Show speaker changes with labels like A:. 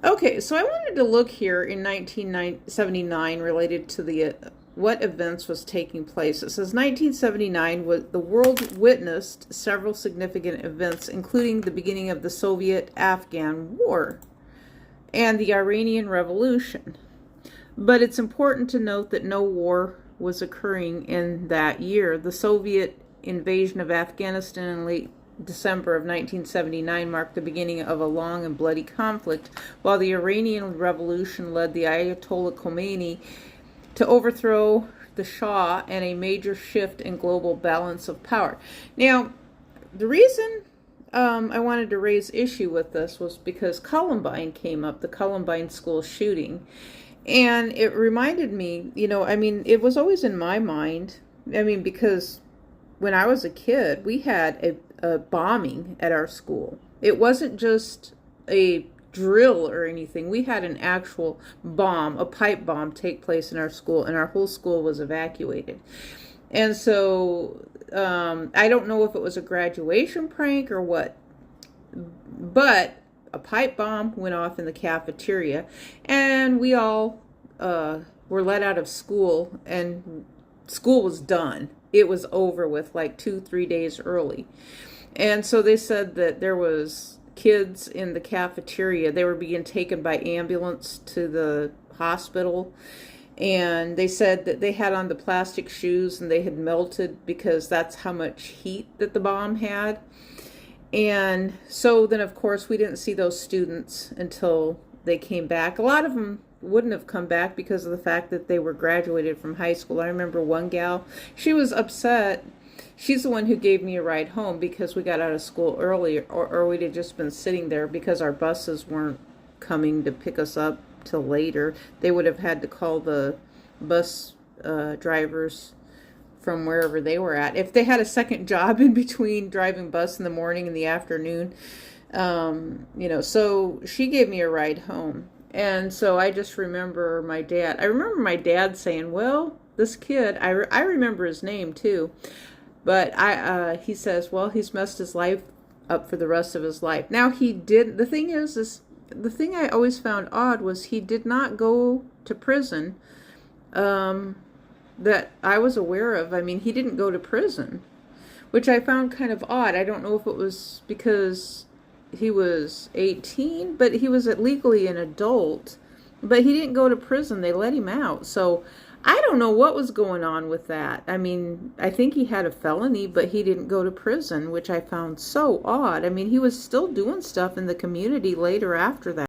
A: Okay, so I wanted to look here in 1979 related to the what events was taking place. It says 1979 was the world witnessed several significant events, including the beginning of the Soviet-Afghan War and the Iranian Revolution. But it's important to note that no war was occurring in that year. The Soviet invasion of Afghanistan in late December of 1979 marked the beginning of a long and bloody conflict, while the Iranian Revolution led the Ayatollah Khomeini to overthrow the Shah and a major shift in global balance of power. Now, the reason I wanted to raise issue with this was because Columbine came up, the Columbine school shooting. And it reminded me, it was always in my mind. Because when I was a kid, we had a bombing at our school. It wasn't just a drill or anything. We had an actual bomb, a pipe bomb, take place in our school, and our whole school was evacuated. And so I don't know if it was a graduation prank or what, but a pipe bomb went off in the cafeteria, and we all were let out of school, and school was done. It was over with like 2-3 days early. And so they said that there was kids in the cafeteria. They were being taken by ambulance to the hospital. And they said that they had on the plastic shoes and they had melted because that's how much heat that the bomb had. And so then, of course, we didn't see those students until they came back. A lot of them wouldn't have come back because of the fact that they were graduated from high school. I remember one gal, she was upset. She's the one who gave me a ride home because we got out of school early, or we'd have just been sitting there because our buses weren't coming to pick us up till later. They would have had to call the bus drivers from wherever they were at. If they had a second job in between driving bus in the morning and the afternoon, so she gave me a ride home. And so I just remember my dad. I remember my dad saying, well, this kid, I remember his name too, but he says, well, he's messed his life up for the rest of his life. Now he did, the thing is the thing I always found odd was he did not go to prison, that I was aware of. He didn't go to prison, which I found kind of odd. I don't know if it was because he was 18, but he was legally an adult, but he didn't go to prison. They let him out. So I don't know what was going on with that. I think he had a felony, but he didn't go to prison, which I found so odd. He was still doing stuff in the community later after that.